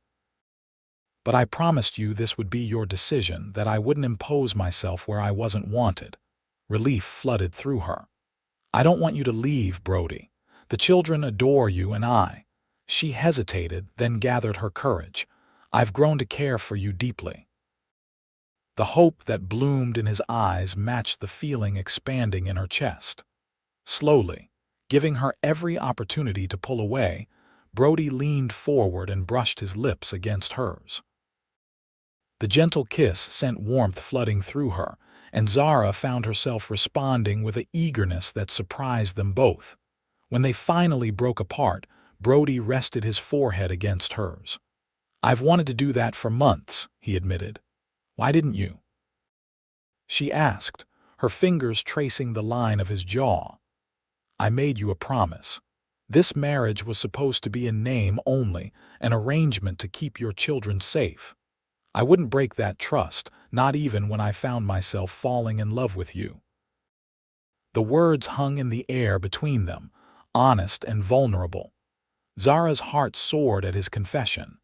S1: But I promised you this would be your decision, that I wouldn't impose myself where I wasn't wanted. Relief flooded through her. I don't want you to leave, Brody. The children adore you and I. She hesitated, then gathered her courage. I've grown to care for you deeply. The hope that bloomed in his eyes matched the feeling expanding in her chest. Slowly, giving her every opportunity to pull away, Brody leaned forward and brushed his lips against hers. The gentle kiss sent warmth flooding through her, and Zara found herself responding with an eagerness that surprised them both. When they finally broke apart, Brody rested his forehead against hers. I've wanted to do that for months, he admitted. Why didn't you? She asked, her fingers tracing the line of his jaw. I made you a promise. This marriage was supposed to be in name only, an arrangement to keep your children safe. I wouldn't break that trust, not even when I found myself falling in love with you. The words hung in the air between them, honest and vulnerable. Zara's heart soared at his confession.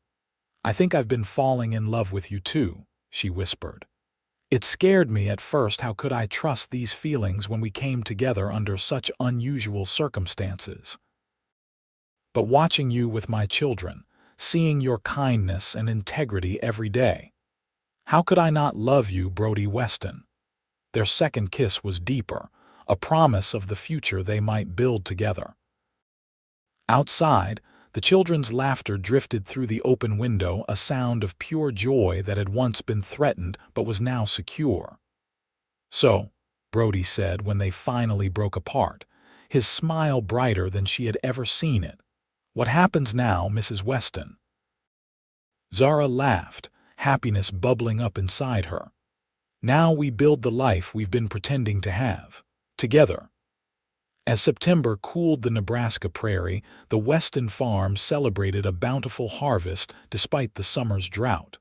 S1: I think I've been falling in love with you too, she whispered. It scared me at first. How could I trust these feelings when we came together under such unusual circumstances? But watching you with my children, seeing your kindness and integrity every day, how could I not love you, Brody Weston? Their second kiss was deeper, a promise of the future they might build together. Outside, the children's laughter drifted through the open window, a sound of pure joy that had once been threatened but was now secure. So, Brody said when they finally broke apart, his smile brighter than she had ever seen it. What happens now, Mrs. Weston? Zara laughed, happiness bubbling up inside her. Now we build the life we've been pretending to have, together. As September cooled the Nebraska prairie, the Weston farm celebrated a bountiful harvest despite the summer's drought.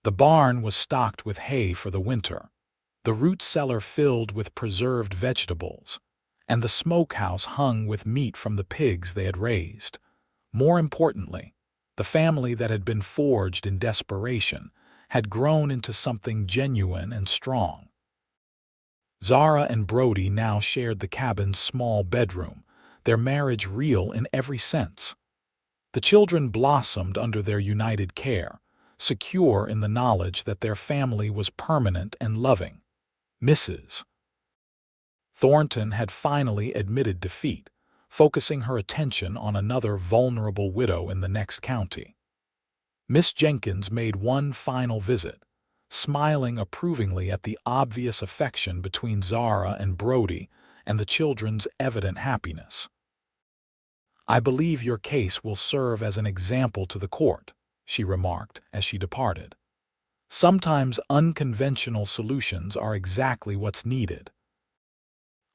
S1: The barn was stocked with hay for the winter, the root cellar filled with preserved vegetables, and the smokehouse hung with meat from the pigs they had raised. More importantly, the family that had been forged in desperation had grown into something genuine and strong. Zara and Brody now shared the cabin's small bedroom, their marriage real in every sense. The children blossomed under their united care, secure in the knowledge that their family was permanent and loving. Mrs. Thornton had finally admitted defeat, focusing her attention on another vulnerable widow in the next county. Miss Jenkins made one final visit, smiling approvingly at the obvious affection between Zara and Brody and the children's evident happiness. I believe your case will serve as an example to the court, she remarked as she departed. Sometimes unconventional solutions are exactly what's needed.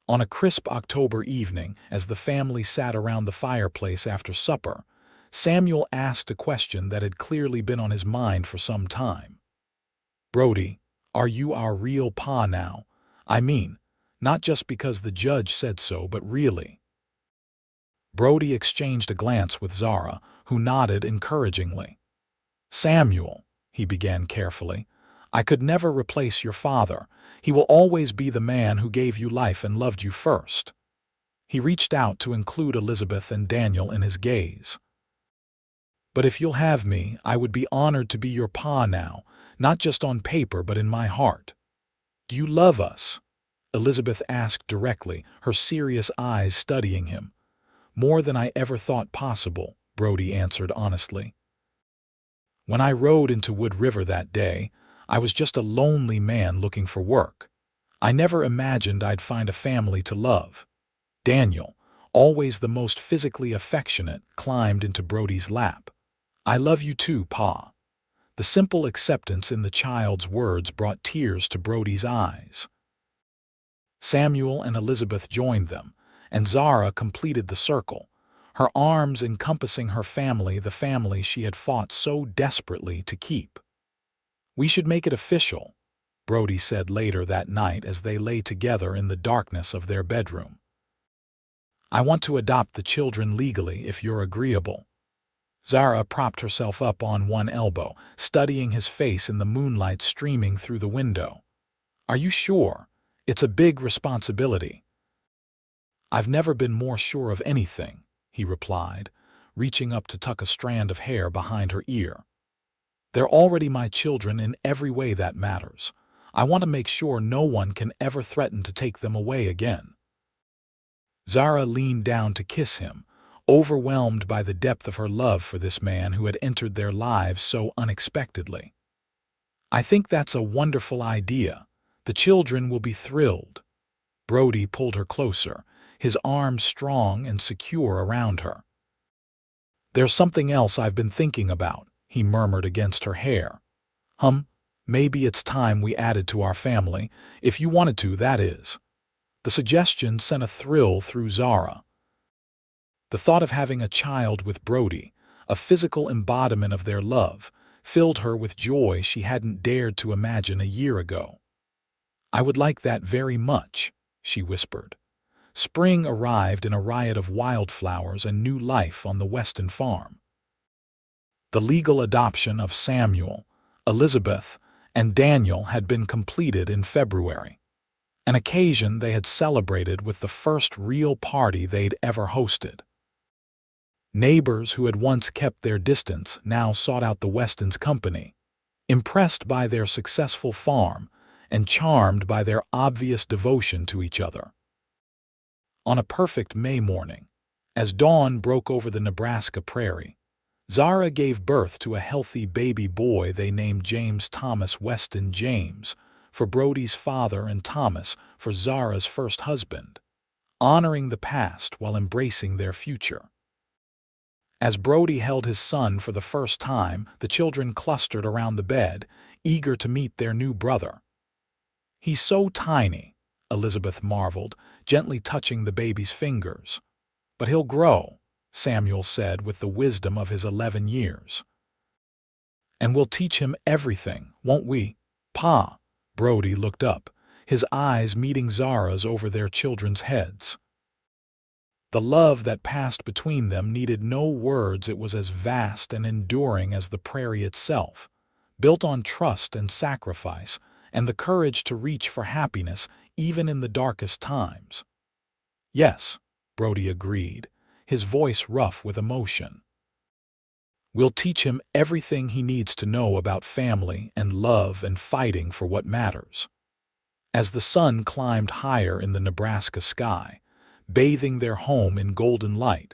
S1: On a crisp October evening, as the family sat around the fireplace after supper, Samuel asked a question that had clearly been on his mind for some time. Brody, are you our real pa now? I mean, not just because the judge said so, but really. Brody exchanged a glance with Zara, who nodded encouragingly. Samuel, he began carefully, I could never replace your father. He will always be the man who gave you life and loved you first. He reached out to include Elizabeth and Daniel in his gaze. But if you'll have me, I would be honored to be your pa now, not just on paper but in my heart. Do you love us? Elizabeth asked directly, her serious eyes studying him. More than I ever thought possible, Brody answered honestly. When I rode into Wood River that day, I was just a lonely man looking for work. I never imagined I'd find a family to love. Daniel, always the most physically affectionate, climbed into Brody's lap. I love you too, Pa. The simple acceptance in the child's words brought tears to Brody's eyes. Samuel and Elizabeth joined them, and Zara completed the circle, her arms encompassing her family, the family she had fought so desperately to keep. We should make it official, Brody said later that night as they lay together in the darkness of their bedroom. I want to adopt the children legally if you're agreeable. Zara propped herself up on one elbow, studying his face in the moonlight streaming through the window. Are you sure? It's a big responsibility. I've never been more sure of anything, he replied, reaching up to tuck a strand of hair behind her ear. They're already my children in every way that matters. I want to make sure no one can ever threaten to take them away again. Zara leaned down to kiss him, overwhelmed by the depth of her love for this man who had entered their lives so unexpectedly. I think that's a wonderful idea. The children will be thrilled. Brody pulled her closer, his arms strong and secure around her. There's something else I've been thinking about, he murmured against her hair. Maybe it's time we added to our family, if you wanted to, that is. The suggestion sent a thrill through Zara. The thought of having a child with Brody, a physical embodiment of their love, filled her with joy she hadn't dared to imagine a year ago. I would like that very much, she whispered. Spring arrived in a riot of wildflowers and new life on the Weston farm. The legal adoption of Samuel, Elizabeth, and Daniel had been completed in February, an occasion they had celebrated with the first real party they'd ever hosted. Neighbors who had once kept their distance now sought out the Westons' company, impressed by their successful farm and charmed by their obvious devotion to each other. On a perfect May morning, as dawn broke over the Nebraska prairie, Zara gave birth to a healthy baby boy they named James Thomas Weston James, for Brody's father and Thomas for Zara's first husband, honoring the past while embracing their future. As Brody held his son for the first time, the children clustered around the bed, eager to meet their new brother. He's so tiny, Elizabeth marveled, gently touching the baby's fingers. But he'll grow, Samuel said with the wisdom of his 11 years. And we'll teach him everything, won't we, Pa? Brody looked up, his eyes meeting Zara's over their children's heads. The love that passed between them needed no words. It was as vast and enduring as the prairie itself, built on trust and sacrifice, and the courage to reach for happiness even in the darkest times. Yes, Brody agreed, his voice rough with emotion. We'll teach him everything he needs to know about family and love and fighting for what matters. As the sun climbed higher in the Nebraska sky, bathing their home in golden light,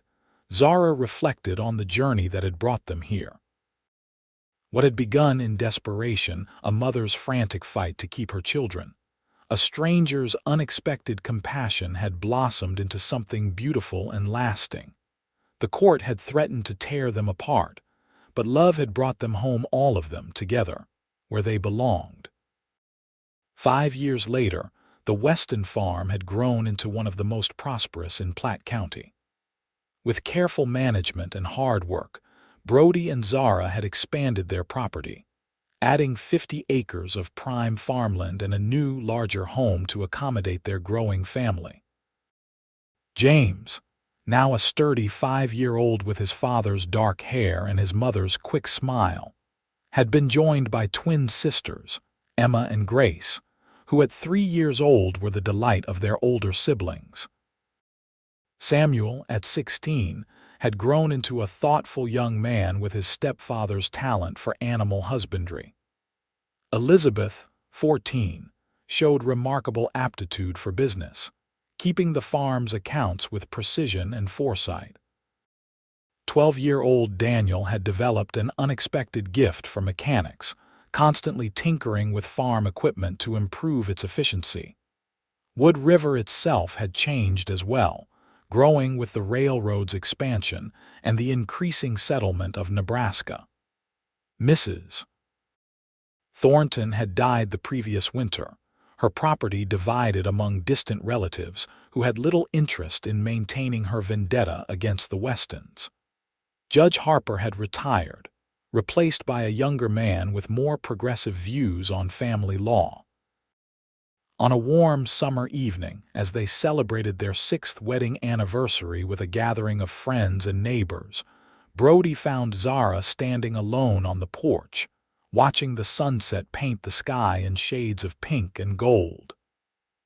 S1: Zara reflected on the journey that had brought them here. What had begun in desperation, a mother's frantic fight to keep her children, a stranger's unexpected compassion had blossomed into something beautiful and lasting. The court had threatened to tear them apart, but love had brought them home, all of them together, where they belonged. 5 years later, the Weston farm had grown into one of the most prosperous in Platte County. With careful management and hard work, Brody and Zara had expanded their property, adding 50 acres of prime farmland and a new, larger home to accommodate their growing family. James, now a sturdy 5-year-old with his father's dark hair and his mother's quick smile, had been joined by twin sisters, Emma and Grace, who at 3 years old were the delight of their older siblings. Samuel, at 16, had grown into a thoughtful young man with his stepfather's talent for animal husbandry. Elizabeth, 14, showed remarkable aptitude for business, keeping the farm's accounts with precision and foresight. 12-year-old Daniel had developed an unexpected gift for mechanics, constantly tinkering with farm equipment to improve its efficiency. Wood River itself had changed as well, growing with the railroad's expansion and the increasing settlement of Nebraska. Mrs. Thornton had died the previous winter, her property divided among distant relatives who had little interest in maintaining her vendetta against the Westons. Judge Harper had retired, replaced by a younger man with more progressive views on family law. On a warm summer evening, as they celebrated their 6th wedding anniversary with a gathering of friends and neighbors, Brody found Zara standing alone on the porch, watching the sunset paint the sky in shades of pink and gold.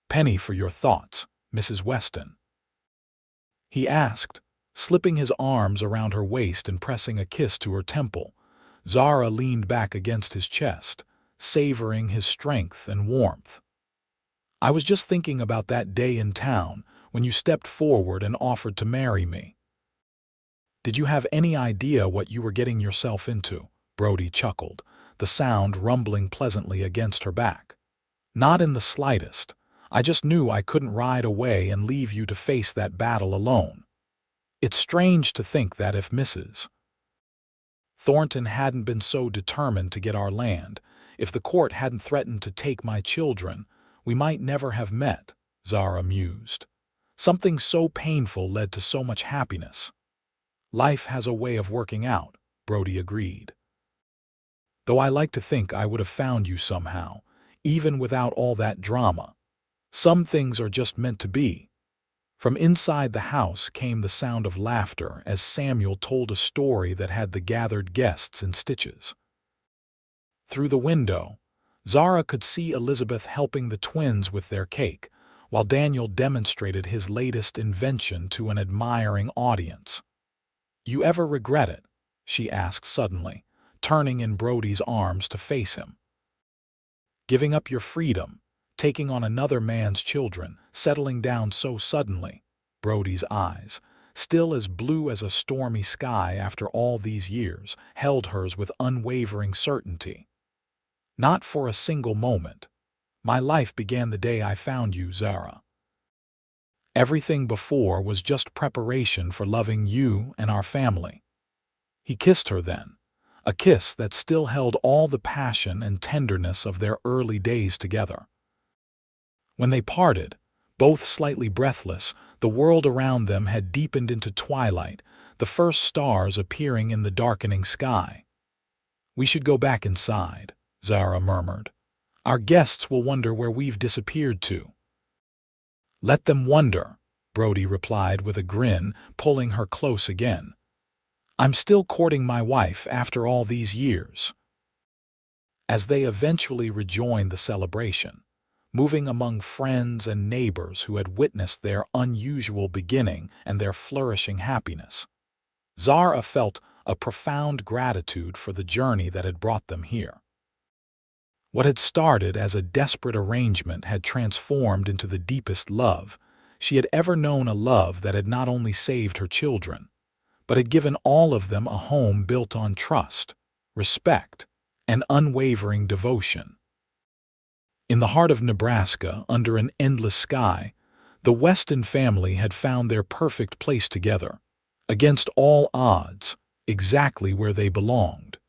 S1: "Penny for your thoughts, Mrs. Weston," he asked, slipping his arms around her waist and pressing a kiss to her temple. Zara leaned back against his chest, savoring his strength and warmth. "I was just thinking about that day in town when you stepped forward and offered to marry me." "Did you have any idea what you were getting yourself into?" Brody chuckled, the sound rumbling pleasantly against her back. "Not in the slightest. I just knew I couldn't ride away and leave you to face that battle alone. It's strange to think that if Mrs. Thornton hadn't been so determined to get our land, if the court hadn't threatened to take my children, we might never have met," Zara mused. "Something so painful led to so much happiness." "Life has a way of working out," Brody agreed. "Though I like to think I would have found you somehow, even without all that drama. Some things are just meant to be." From inside the house came the sound of laughter as Samuel told a story that had the gathered guests in stitches. Through the window, Zara could see Elizabeth helping the twins with their cake, while Daniel demonstrated his latest invention to an admiring audience. "You ever regret it?" she asked suddenly, turning in Brody's arms to face him. "Giving up your freedom, taking on another man's children, settling down so suddenly," Brody's eyes, still as blue as a stormy sky after all these years, held hers with unwavering certainty. "Not for a single moment. My life began the day I found you, Zara. Everything before was just preparation for loving you and our family." He kissed her then, a kiss that still held all the passion and tenderness of their early days together. When they parted, both slightly breathless, the world around them had deepened into twilight, the first stars appearing in the darkening sky. "We should go back inside," Zara murmured. "Our guests will wonder where we've disappeared to." "Let them wonder," Brody replied with a grin, pulling her close again. "I'm still courting my wife after all these years." As they eventually rejoined the celebration, moving among friends and neighbors who had witnessed their unusual beginning and their flourishing happiness, Zara felt a profound gratitude for the journey that had brought them here. What had started as a desperate arrangement had transformed into the deepest love she had ever known, a love that had not only saved her children, but had given all of them a home built on trust, respect, and unwavering devotion. In the heart of Nebraska, under an endless sky, the Weston family had found their perfect place together, against all odds, exactly where they belonged.